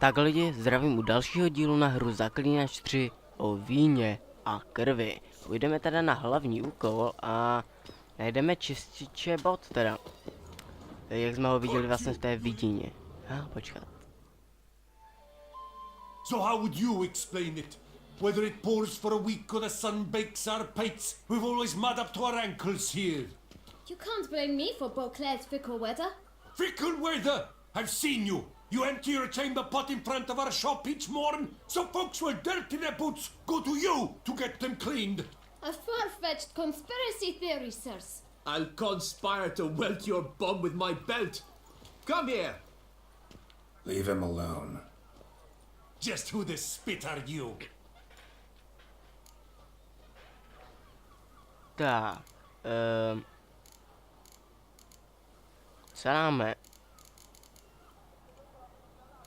Tak lidi, zdravím u dalšího dílu na hru Zaklínač 3 o Víně a Krvi. Půjdeme teda na hlavní úkol a najdeme čističe bod teda. Jak jsme ho viděli vlastně v té vidině. Počkat. So how would you explain it? Whether it pours for a week or the sun bakes our pates, we've always mud up to our ankles here. You can't blame me for Beauclair's fickle weather. Fickle weather! I've seen you! You empty your chamber pot in front of our shop each morn, so folks with dirt in their boots go to you to get them cleaned. A far-fetched conspiracy theory, sirs. I'll conspire to welt your bum with my belt. Come here! Leave him alone. Just who the spit are you? Tak, co dáme?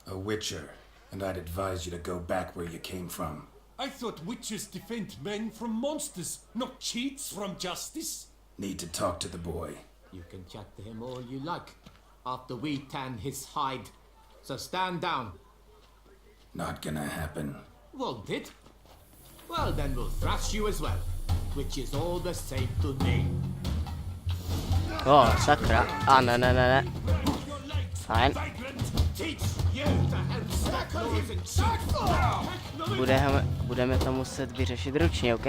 A witcher, and I'd advise you to go back where you came from. I thought witches defend men from monsters, not cheats from justice. Need to talk to the boy. You can chat to him all you like, after we tan his hide. So stand down. Not gonna happen. Won't it? Well, then we'll thrash you as well, which is all the same to me. Sakra. Ne. Fajn. Budeme to muset vyřešit ručně, ok?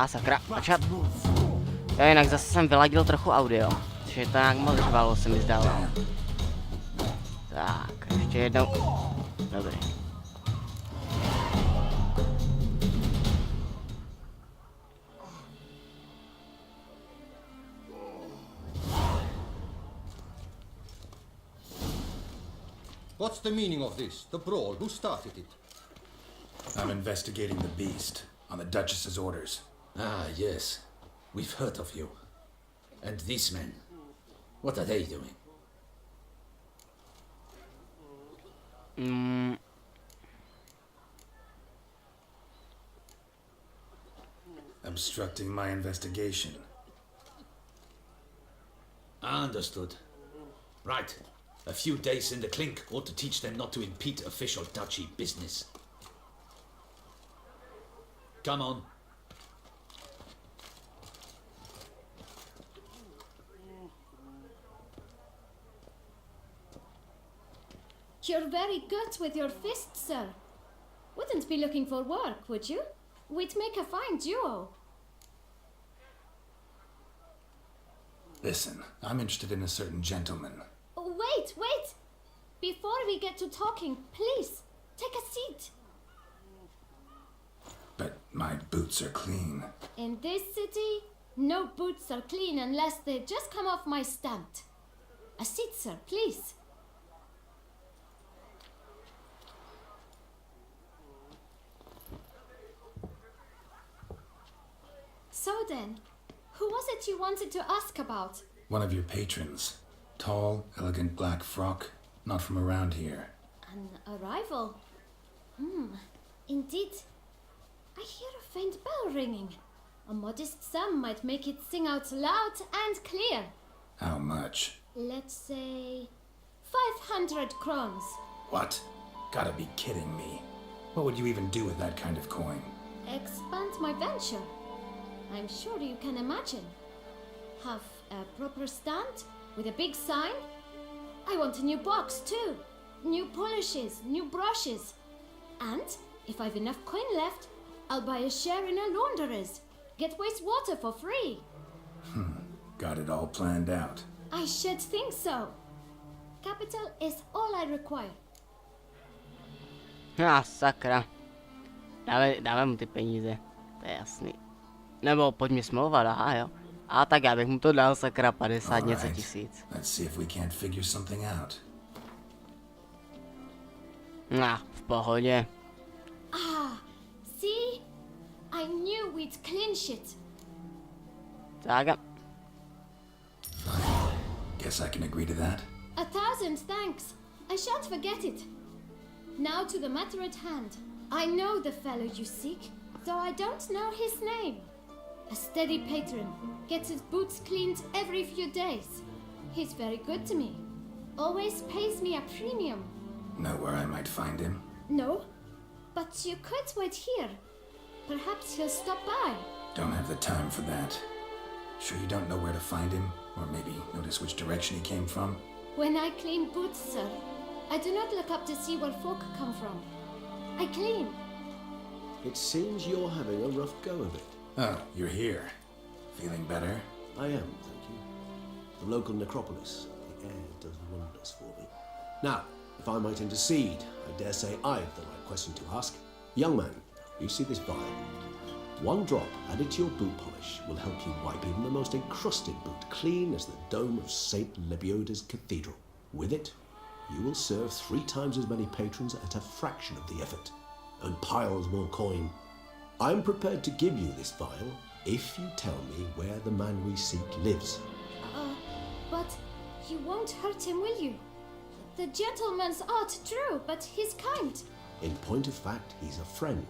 Sakra, počkat. Jo, jinak zase jsem vyladil trochu audio, což je to nějak moc řvalo, se mi zdálo. Tak, ještě jednou. Dobrý. What's the meaning of this? The brawl? Who started it? I'm investigating the beast, on the Duchess's orders. Ah, yes. We've heard of you. And these men, what are they doing? Obstructing my investigation. Understood. Right. A few days in the clink ought to teach them not to impede official duchy business. Come on. You're very good with your fists, sir. Wouldn't be looking for work, would you? We'd make a fine duo. Listen, I'm interested in a certain gentleman. Wait! Before we get to talking, please, take a seat. But my boots are clean. In this city, no boots are clean unless they just come off my stump. A seat, sir, please. So then, who was it you wanted to ask about? One of your patrons. Tall, elegant black frock. Not from around here. An arrival? Indeed. I hear a faint bell ringing. A modest sum might make it sing out loud and clear. How much? Let's say 500 crowns. What? Gotta be kidding me. What would you even do with that kind of coin? Expand my venture. I'm sure you can imagine. Have a proper stand with a big sign. I want a new box too. New polishes, new brushes. And if I've enough coin left, I'll buy a share in a launderer's. Get wastewater for free. Got it all planned out. I should think so. Capital is all I require. Sakra. Dáme mu ty peníze, to je jasný. Nebo pojď smlouvat, aha jo. A tak já bych mu to dal, sakra, 50 něco tisíc. Let's see if we can't figure something out. V pohodě. See? I knew we'd clinch it. Tak. Fine. Guess I can agree to that. 1,000 thanks. I shan't forget it. Now to the matter at hand. I know the fellow you seek, though I don't know his name. A steady patron. Gets his boots cleaned every few days. He's very good to me. Always pays me a premium. Know where I might find him? No, but you could wait here. Perhaps he'll stop by. Don't have the time for that. Sure you don't know where to find him? Or maybe notice which direction he came from? When I clean boots, sir, I do not look up to see where folk come from. I clean. It seems you're having a rough go of it. Oh, you're here. Feeling better? I am, thank you. The local necropolis. The air does wonders for me. Now, if I might intercede, I dare say I've the right question to ask. Young man, you see this vial? One drop added to your boot polish will help you wipe even the most encrusted boot clean as the dome of St. Lebioda's Cathedral. With it, you will serve 3 times as many patrons at a fraction of the effort, and piles more coin. I'm prepared to give you this vial if you tell me where the man we seek lives. But you won't hurt him, will you? The gentleman's art true, but he's kind. In point of fact, he's a friend.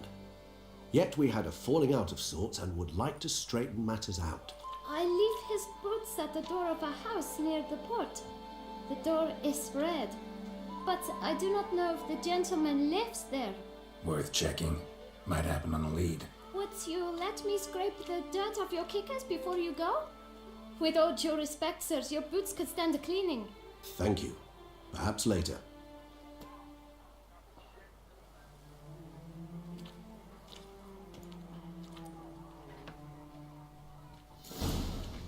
Yet we had a falling out of sorts and would like to straighten matters out. I leave his boots at the door of a house near the port. The door is red, but I do not know if the gentleman lives there. Worth checking. Might happen on a lead. Would you let me scrape the dirt off your kickers before you go? With all due respect, sirs, your boots could stand a cleaning. Thank you. Perhaps later.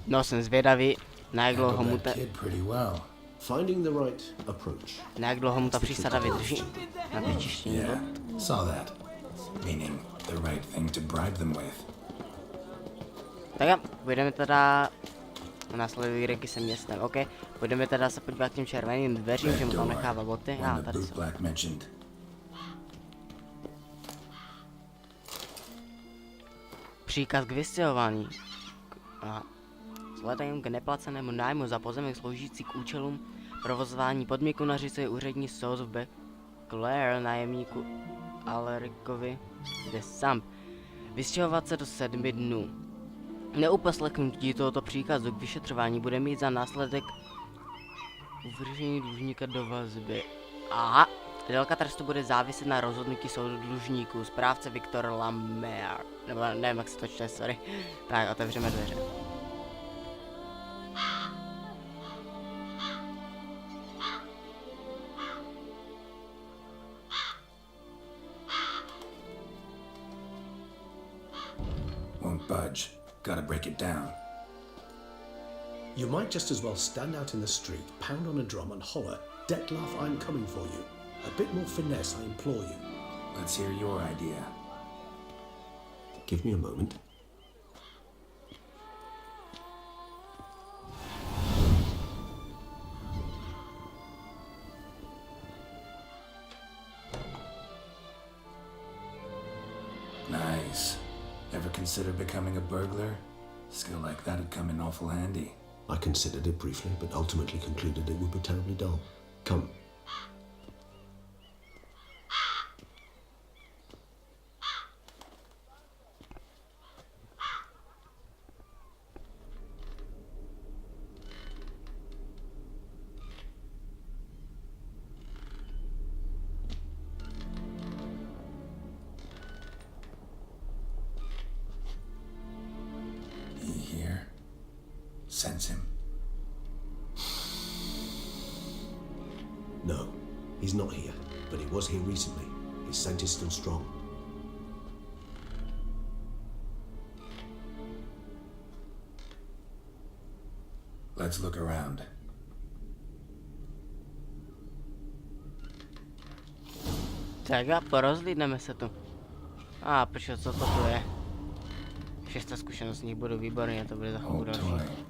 No, jsem zvědavý, na jak dlouho mu Handled that kid pretty well. Finding the right approach. ta přísada vydrží. Na vyčištění. Yeah, saw that. Meaning the right thing to bribe them with. Tak jo, půjdeme teda následují reky se městem, ok? Půjdeme teda se podívat k těm červeným dveřím, že mu tam nechává boty. One the Tady boot jsou. black mentioned. Příkaz k vystěhování. Vzhledem k neplacenému nájmu za pozemek sloužící k účelům provozování podniku nařizuje úřední soud v Claire nájemníku Alerikovi de Samp vystěhovat se do 7 dnů. Neuposlechnutí tohoto příkazu k vyšetřování bude mít za následek uvržení dlužníka do vazby. Aha, délka trestu bude záviset na rozhodnutí soudu dlužníků. Správce Viktor Lamer. Nebo nevím, jak se to čte, sorry. Tak, otevřeme dveře. Won't budge. Gotta break it down. You might just as well stand out in the street, pound on a drum and holler, "Detlef, I'm coming for you." A bit more finesse, I implore you. Let's hear your idea. Give me a moment. Nice. Ever consider becoming a burglar? Skill like that'd come in awful handy. I considered it briefly, but ultimately concluded it would be terribly dull. Come. Sense him. No, he's not here, but he was here recently. His scent is still strong. Let's look around. Tak a porozhlídneme se tu. Počkej, co to tu je? 6 zkušenostních bodů, výborně, to bude za chvilku Old další. toy.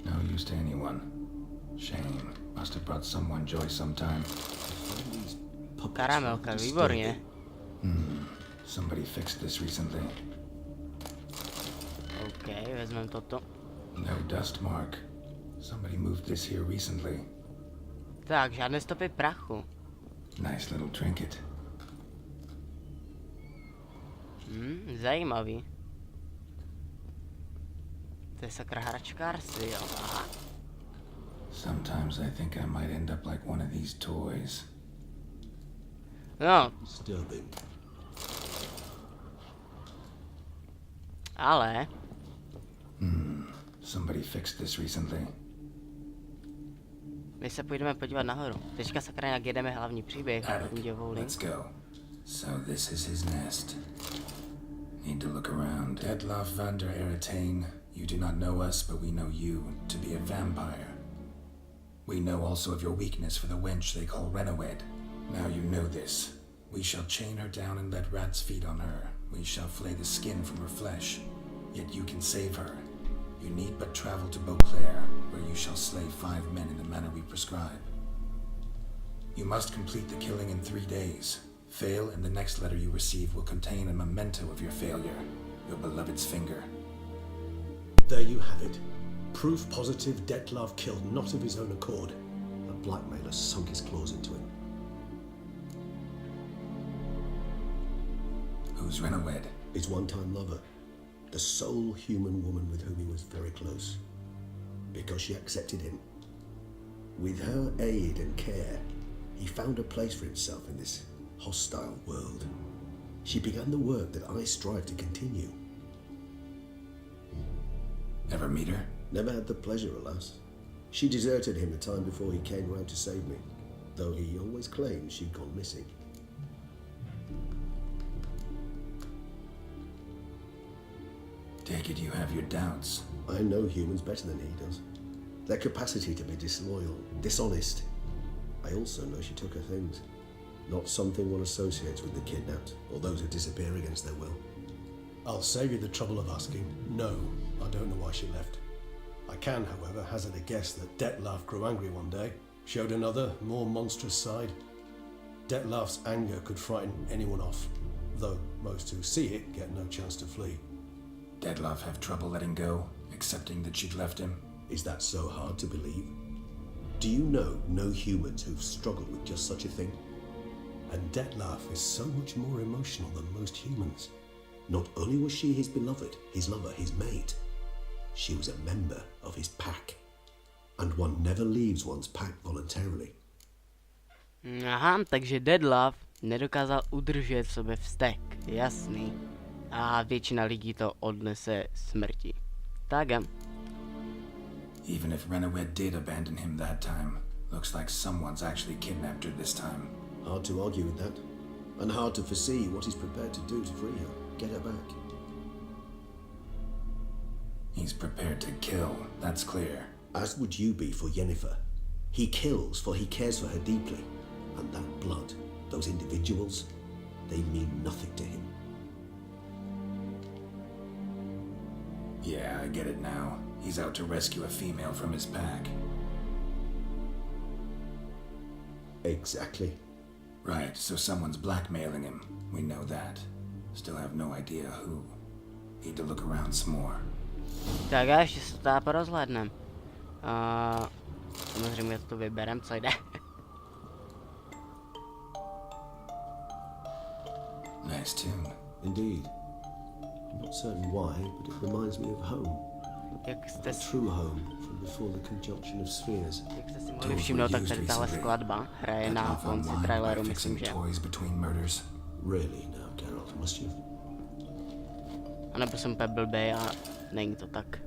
No use to anyone. Shame. Must have brought someone joy sometime. Karamelka, výborně. Somebody fixed this recently. OK, vezmeme toto. No dust mark. Somebody moved this here recently. Tak, žádné stopy prachu. Nice little trinket. Zajímavý. To je sakra hračkářství, jo. Aha. Sometimes I think I might end up like one of these toys. No, Disturbing. ale... Somebody fixed this recently. My se půjdeme podívat nahoru. Teďka sakra jak jedeme hlavní příběh. Attic, Děvou let's go. So this is his nest. Need to look around. Detlef van der Eretain, you do not know us, but we know you to be a vampire. We know also of your weakness for the wench they call Renowed. Now you know this. We shall chain her down and let rats feed on her. We shall flay the skin from her flesh. Yet you can save her. You need but travel to Beauclair, where you shall slay 5 men in the manner we prescribe. You must complete the killing in 3 days. Fail, and the next letter you receive will contain a memento of your failure, your beloved's finger. There you have it. Proof positive Detlef killed not of his own accord. A blackmailer sunk his claws into him. Who's Renowed? His one-time lover. The sole human woman with whom he was very close. Because she accepted him. With her aid and care, he found a place for himself in this hostile world. She began the work that I strive to continue. Ever meet her? Never had the pleasure, alas. She deserted him a time before he came round to save me, though he always claimed she'd gone missing. Take it you have your doubts. I know humans better than he does. Their capacity to be disloyal, dishonest. I also know she took her things. Not something one associates with the kidnapped, or those who disappear against their will. I'll save you the trouble of asking. No, I don't know why she left. I can, however, hazard a guess that Detlef grew angry one day, showed another, more monstrous side. Detlef's anger could frighten anyone off, though most who see it get no chance to flee. Detlef have trouble letting go, accepting that she'd left him? Is that so hard to believe? Do you know no humans who've struggled with just such a thing? And Detlef is so much more emotional than most humans. Not only was she his beloved, his lover, his mate, she was a member of his pack. And one never leaves one's pack voluntarily. Aha, takže Detlef nedokázal udržet v sobě vztek, jasný. A většina lidí to odnese smrti. Tak. Even if Renowed did abandon him that time, looks like someone's actually kidnapped her this time. Hard to argue with that. And hard to foresee what he's prepared to do to free her, get her back. He's prepared to kill, that's clear. As would you be for Yennefer. He kills for he cares for her deeply. And that blood, those individuals, they mean nothing to him. Yeah, I get it now. He's out to rescue a female from his pack. Exactly. Right, so someone's blackmailing him. We know that. Still have no idea who. Need to look around some more. Tak a ještě se to tady porozhlédnem. Samozřejmě to vyberem, co jde. Nice tune. Indeed. I'm not certain why, but it reminds me of home. Jak jste, A true home from before the conjunction of spheres. jak jste si mohli všimnout, tak tady tahle skladba hraje na konci traileru, myslím, že. Toys between murders. Really now, Geralt, must you? A nebo jsem úplně blbej a není to tak.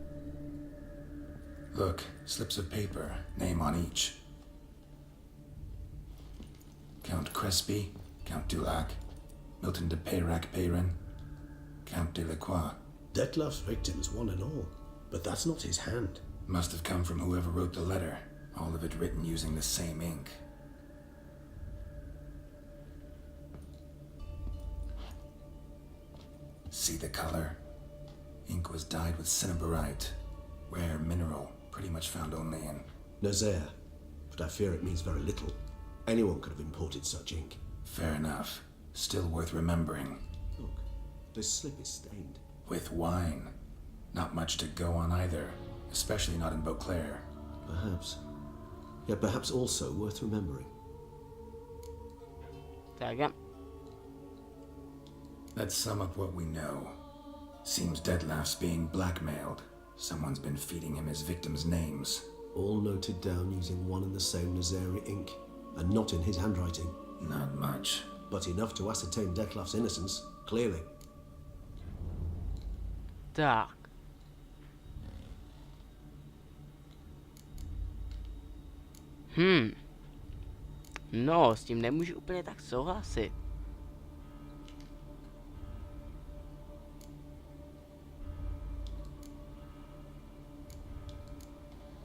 Look, slips of paper, name on each. Count Crespi, Count Dulac, Milton de Peyrac-Peyrin, Count de Lacroix. Detlef's victims, one and all. But that's not his hand. Must have come from whoever wrote the letter, all of it written using the same ink. See the color? Ink was dyed with cinnabarite, rare mineral, pretty much found only in... Nazaire. But I fear it means very little. Anyone could have imported such ink. Fair enough. Still worth remembering. Look, this slip is stained. With wine. Not much to go on either, especially not in Beauclair. Perhaps. Yet perhaps also worth remembering. Tak. Let's sum up what we know. Seems Detlef's being blackmailed. Someone's been feeding him his victims' names. All noted down using one and the same Nazari ink, and not in his handwriting. Not much. But enough to ascertain Detlef's innocence, clearly. Tak. No, s tím nemůžu úplně tak souhlasit.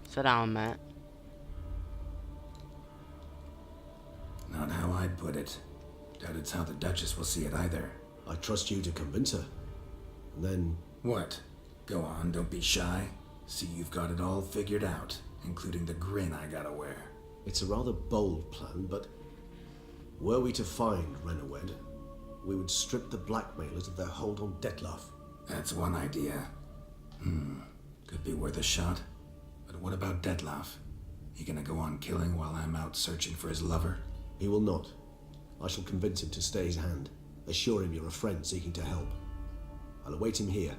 Co dáme? Not how I'd put it. Doubt it's how the Duchess will see it either. I trust you to convince her. And then... What? Go on, don't be shy. See, you've got it all figured out, including the grin I gotta wear. It's a rather bold plan, but were we to find Renawed, we would strip the blackmailers of their hold on Detlef. That's one idea. Could be worth a shot. But what about Detlef? He gonna go on killing while I'm out searching for his lover? He will not. I shall convince him to stay his hand. Assure him you're a friend seeking to help. I'll await him here.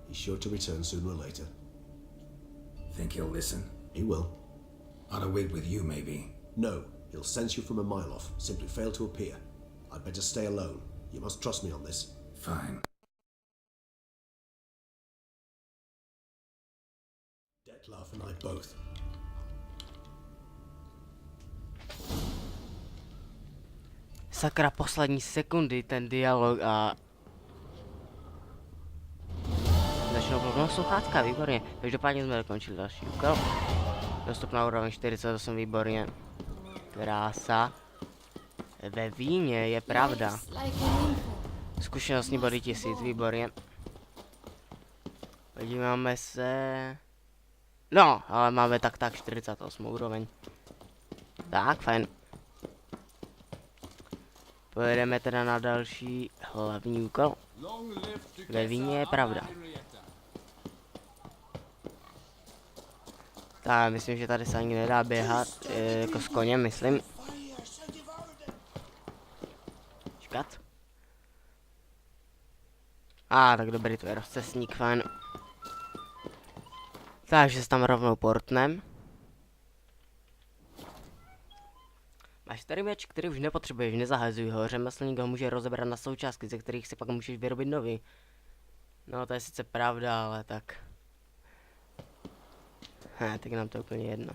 He's sure to return sooner or later. Think he'll listen? He will. Ought to wait with you, maybe. No, he'll sense you from a mile off. Simply fail to appear. I'd better stay alone. You must trust me on this. Fine. Detlef and I both. Sakra, poslední sekundy, ten dialog a... Začnou blbnout sluchátka, výborně. Každopádně jsme dokončili další úkol. Dostupná úroveň 48, výborně. Krása. Ve Víně je pravda. Zkušenostní body 1000, výborně. Podíváme se... No, ale máme tak 48 úroveň. Tak, fajn. Pojedeme teda na další hlavní úkol. Ve Víně je pravda. Tak, myslím, že tady se ani nedá běhat, jako s koněm, myslím. Čekat. Tak dobrý, to je rozcestník, fajn. Takže se tam rovnou portnem. Máš starý meč, který už nepotřebuješ, nezahazuj ho. Řemeslník ho může rozebrat na součástky, ze kterých si pak můžeš vyrobit nový. No, to je sice pravda, ale tak... tak nám to úplně jedno.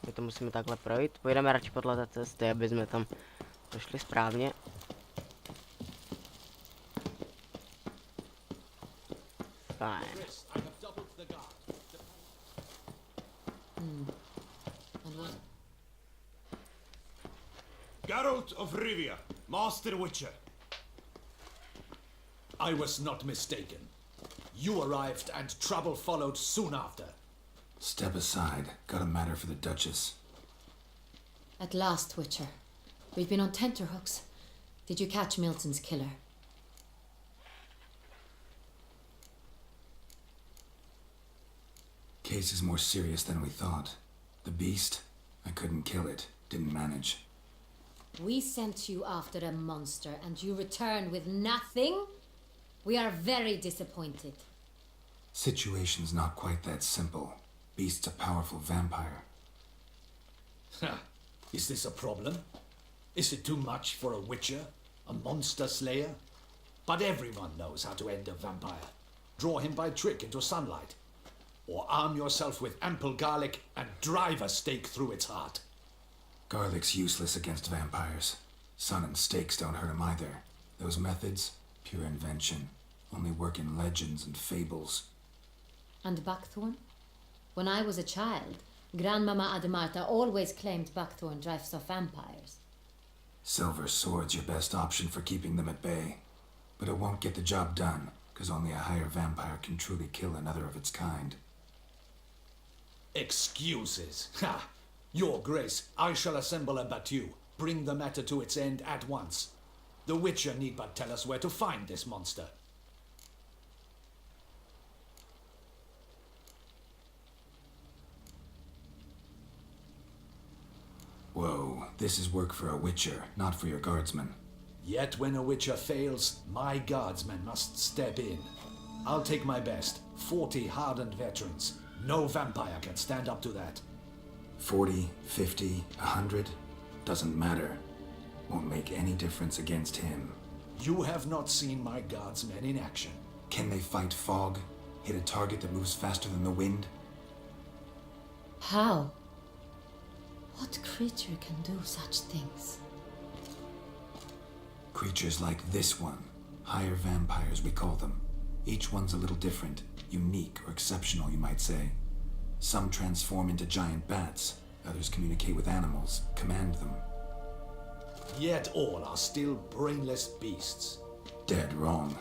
My to musíme takhle projít. Pojedeme radši podle té cesty, aby jsme tam došli správně. Fajn. Geralt of Rivia, Master Witcher. I was not mistaken. You arrived and trouble followed soon after. Step aside. Got a matter for the Duchess. At last, Witcher. We've been on tenterhooks. Did you catch Milton's killer? Case is more serious than we thought. The beast? I couldn't kill it. Didn't manage. We sent you after a monster and you returned with nothing? We are very disappointed. Situation's not quite that simple. Beast's a powerful vampire. Is this a problem? Is it too much for a witcher? A monster slayer? But everyone knows how to end a vampire. Draw him by trick into sunlight. Or arm yourself with ample garlic and drive a stake through its heart. Garlic's useless against vampires. Sun and stakes don't hurt him either. Those methods, pure invention. Only work in legends and fables. And buckthorn? When I was a child, Grandmama Adamarta always claimed buckthorn drives off vampires. Silver sword's your best option for keeping them at bay. But it won't get the job done, because only a higher vampire can truly kill another of its kind. Excuses. Ha! Your Grace, I shall assemble a battue. Bring the matter to its end at once. The Witcher need but tell us where to find this monster. Whoa, this is work for a Witcher, not for your guardsmen. Yet when a Witcher fails, my guardsmen must step in. I'll take my best. 40 hardened veterans. No vampire can stand up to that. 40, 50, 100, doesn't matter. Won't make any difference against him. You have not seen my guardsmen in action. Can they fight fog? Hit a target that moves faster than the wind? How? What creature can do such things? Creatures like this one. Higher vampires, we call them. Each one's a little different. Unique or exceptional, you might say. Some transform into giant bats. Others communicate with animals, command them. Yet all are still brainless beasts. Dead wrong.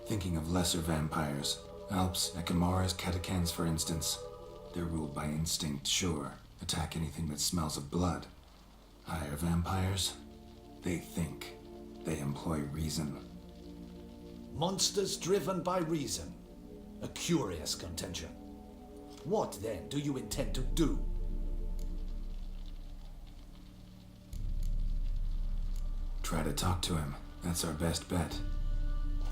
Thinking of lesser vampires. Alps, Ekamaras, Catechans, for instance. They're ruled by instinct, sure. Attack anything that smells of blood. Higher vampires? They think. They employ reason. Monsters driven by reason. A curious contention. What then do you intend to do? Try to talk to him. That's our best bet.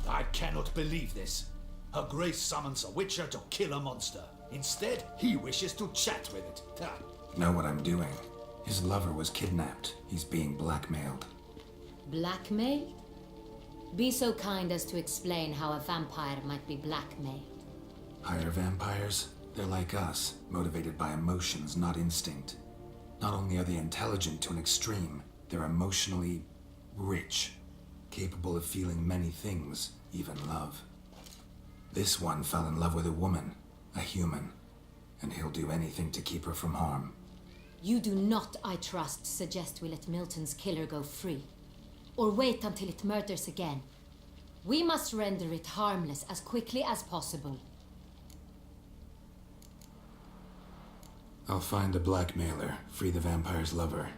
I cannot believe this. Her Grace summons a witcher to kill a monster. Instead, he wishes to chat with it. Ha. Know what I'm doing. His lover was kidnapped. He's being blackmailed. Blackmailed? Be so kind as to explain how a vampire might be blackmailed. Higher vampires? They're like us, motivated by emotions, not instinct. Not only are they intelligent to an extreme, they're emotionally rich, capable of feeling many things, even love. This one fell in love with a woman, a human, and he'll do anything to keep her from harm. You do not, I trust, suggest we let Milton's killer go free. Or wait until it murders again. We must render it harmless as quickly as possible. I'll find the blackmailer, free the vampire's lover.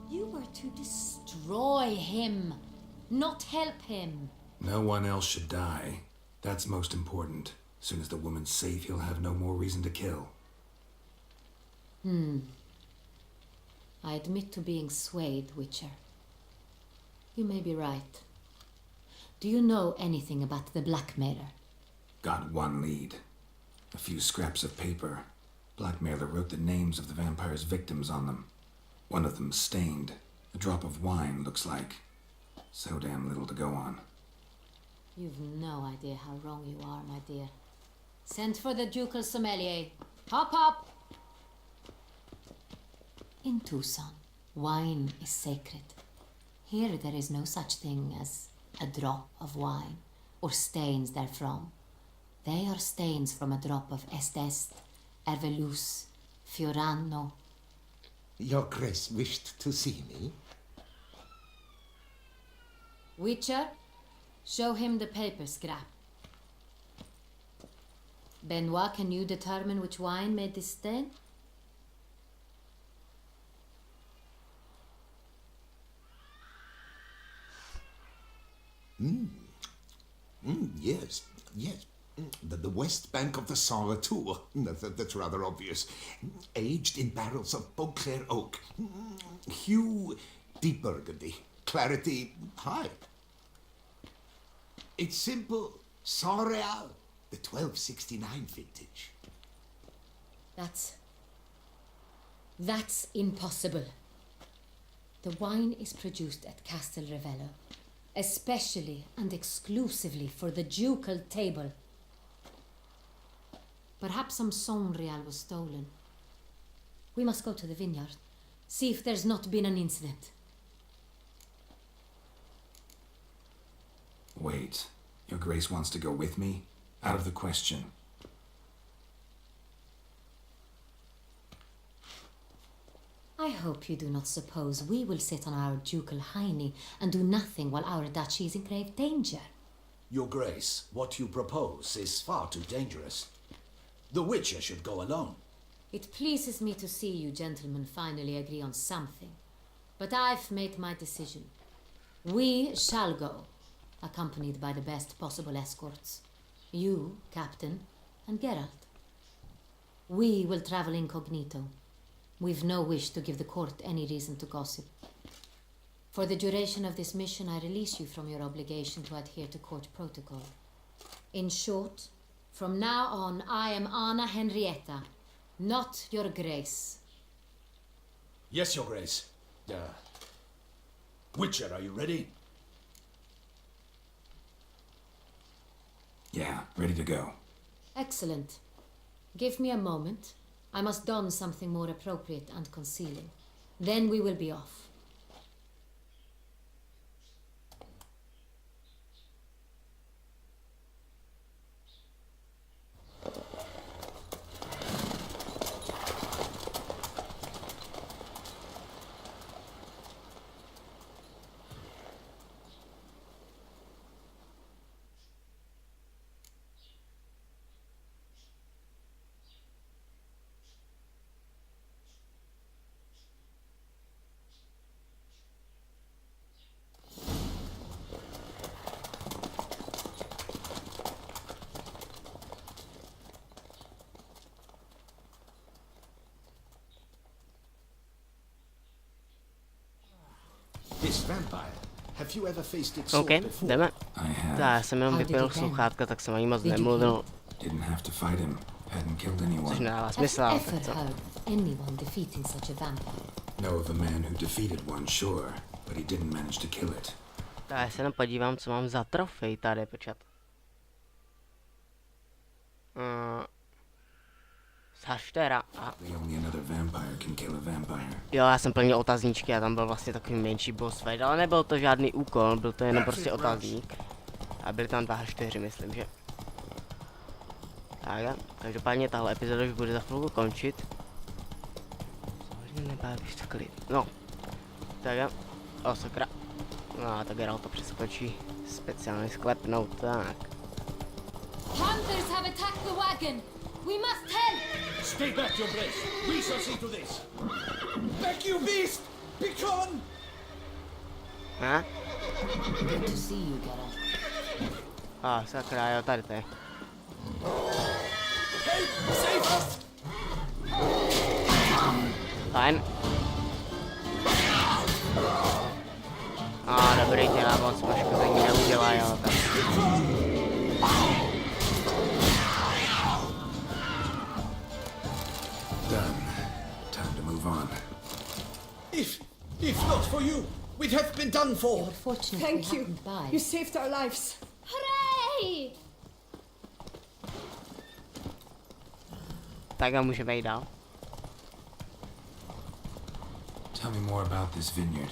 You were to destroy him, not help him. No one else should die. That's most important. Soon as the woman's safe, he'll have no more reason to kill. I admit to being swayed, Witcher. You may be right. Do you know anything about the blackmailer? Got one lead. A few scraps of paper. Blackmailer wrote the names of the vampire's victims on them. One of them stained. A drop of wine, looks like. So damn little to go on. You've no idea how wrong you are, my dear. Send for the ducal sommelier. Hop, hop! In Tucson, wine is sacred. Here there is no such thing as a drop of wine, or stains therefrom. They are stains from a drop of Est, Ervelus, Fiorano. Your Grace wished to see me? Witcher, show him the paper scrap. Benoit, can you determine which wine made this stain? Yes. The west bank of the Sarre Tour. That's rather obvious. Aged in barrels of Beauclair oak. Hue, deep burgundy. Clarity, high. It's simple. Saint-Réal, the 1269 vintage. That's impossible. The wine is produced at Castel Ravello, especially and exclusively for the ducal table. Perhaps some Saint-Réal was stolen. We must go to the vineyard, see if there's not been an incident. Wait. Your Grace wants to go with me? Out of the question. I hope you do not suppose we will sit on our ducal hiney and do nothing while our duchy is in grave danger. Your Grace, what you propose is far too dangerous. The Witcher should go alone. It pleases me to see you gentlemen finally agree on something. But I've made my decision. We shall go, accompanied by the best possible escorts. You, Captain, and Geralt. We will travel incognito. We've no wish to give the court any reason to gossip. For the duration of this mission, I release you from your obligation to adhere to court protocol. In short, from now on I am Anna Henrietta, not your grace. Yes, Your Grace. Witcher, are you ready? Yeah, ready to go. Excellent. Give me a moment. I must don something more appropriate and concealing. Then we will be off. This vampire. Have you ever faced its sword OK, before? jdeme. I have. Tak, já jsem jenom vypnul sluchátka, tak jsem ani moc nemluvil, Didn't have to fight him. Hadn't killed což anyone. nedává Have smysl, you ale ever tak co. heard of anyone defeating such a vampire? Know of a man who defeated one, sure, but he didn't manage to kill it. Tak já se jenom podívám, co mám za trofej tady, počkat. Saštera. Only another vampire can kill a vampire. Jo, já jsem plnil otazníčky a tam byl vlastně takový menší boss fight, ale nebyl to žádný úkol, byl to jenom prostě otazník. A byly tam 2 až 4, myslím, že. Tak, každopádně tahle epizoda už bude za chvilku končit. No. Tak, o sakra. No, tak Geralt to přeskočí. Speciálně sklepnout, tak. Hunters have attacked the wagon! We must help! Stay back, Your Grace. We shall see to this. Back, you beast! Begone! A? Good to see you, Geralt. A, sakra, jo, tady to je. Help! Save us! Fajn. A, dobrý, dělá moc poškození neudělá, jo, tak. Done. Time to move on. If not for you, we'd have been done for. But fortunately Thank you. happened by. You saved our lives. Hooray! Tak a můžeme jít dál. Tell me more about this vineyard.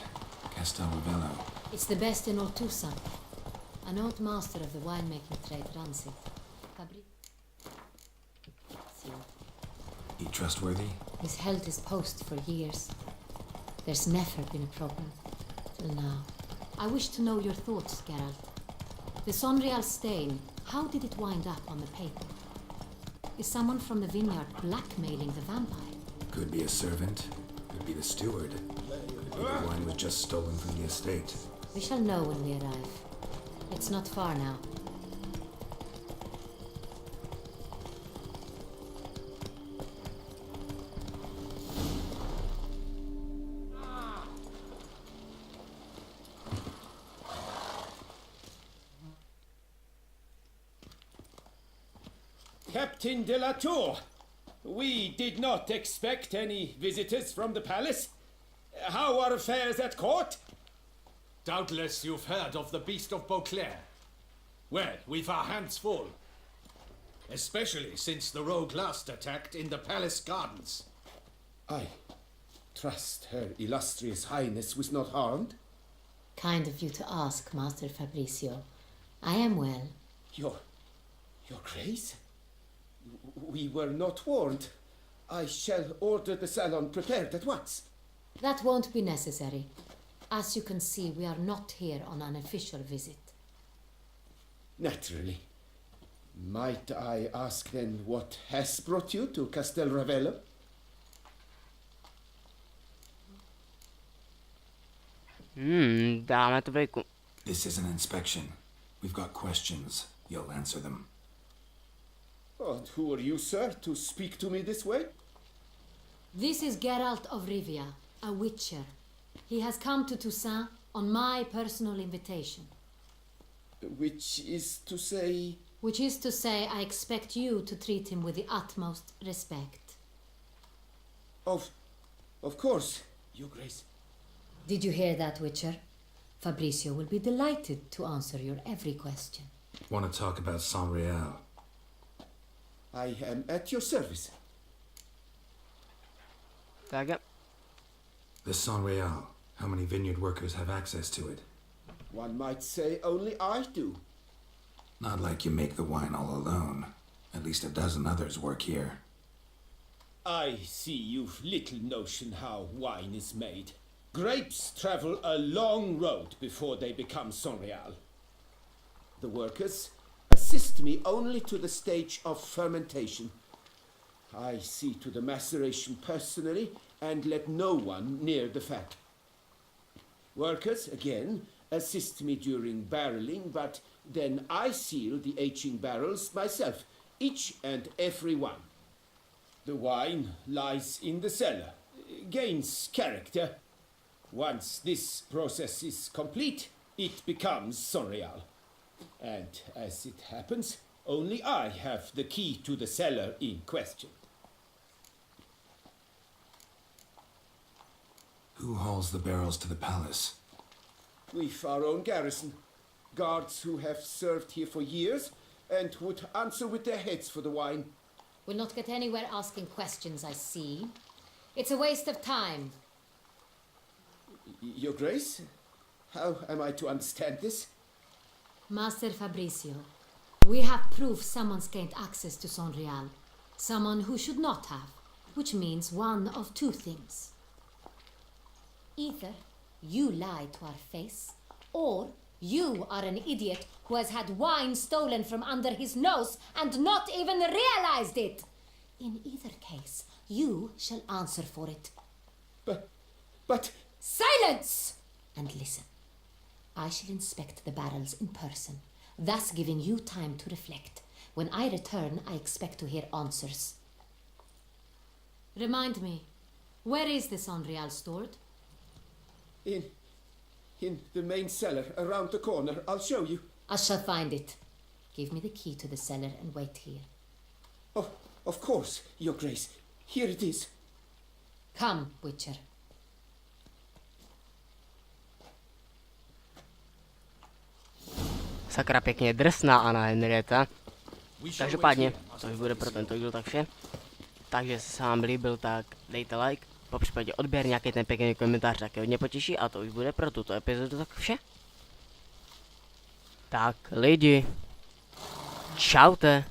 Castelravello. It's the best in Ortusa. An old master of the winemaking trade runs it. He trustworthy? He's held his post for years. There's never been a problem. Till now. I wish to know your thoughts, Geralt. The Sonreal stain, how did it wind up on the paper? Is someone from the vineyard blackmailing the vampire? Could be a servant. Could be the steward. Could be the wine was just stolen from the estate. We shall know when we arrive. It's not far now. Captain de la Tour, we did not expect any visitors from the palace. How are affairs at court? Doubtless you've heard of the Beast of Beauclair. Well, we've our hands full. Especially since the rogue last attacked in the palace gardens. I trust Her Illustrious Highness was not harmed. Kind of you to ask, Master Fabricio. I am well. Your Grace? We were not warned. I shall order the salon prepared at once. That won't be necessary. As you can see, we are not here on an official visit. Naturally. Might I ask then what has brought you to Castelravello? Dáme to breaku. This is an inspection. We've got questions. You'll answer them. And who are you, sir, to speak to me this way? This is Geralt of Rivia, a witcher. He has come to Toussaint on my personal invitation. Which is to say... Which is to say, I expect you to treat him with the utmost respect. Of course, Your Grace. Did you hear that, Witcher? Fabrizio will be delighted to answer your every question. Want to talk about Saint-Réal? I am at your service. Tak jo. The Saint-Réal. How many vineyard workers have access to it? One might say only I do. Not like you make the wine all alone. At least a dozen others work here. I see you've little notion how wine is made. Grapes travel a long road before they become Saint-Réal. The workers assist me only to the stage of fermentation. I see to the maceration personally and let no one near the fat. Workers, again, assist me during barreling, but then I seal the aging barrels myself, each and every one. The wine lies in the cellar, gains character. Once this process is complete, it becomes Saint-Réal. And as it happens, only I have the key to the cellar in question. Who hauls the barrels to the palace? We've our own garrison, guards who have served here for years and would answer with their heads for the wine. We'll not get anywhere asking questions, I see. It's a waste of time. Your Grace, how am I to understand this? Master Fabrizio, we have proof someone's gained access to Saint-Réal. Someone who should not have, which means one of two things. Either you lie to our face, or you are an idiot who has had wine stolen from under his nose and not even realized it. In either case, you shall answer for it. But... Silence! And listen. I shall inspect the barrels in person, thus giving you time to reflect. When I return, I expect to hear answers. Remind me, where is the Saint-Réal stored? In the main cellar, around the corner. I'll show you. I shall find it. Give me the key to the cellar and wait here. Oh, of course, Your Grace. Here it is. Come, Witcher. Sakra, pěkně drsná Anna Henrietta. Každopádně, to už bude pro tento díl tak vše. Takže se vám líbil, tak dejte like, popřípadě odběr, nějaký ten pěkný komentář taky hodně potěší a to už bude pro tuto epizodu tak vše. Tak lidi, čaute.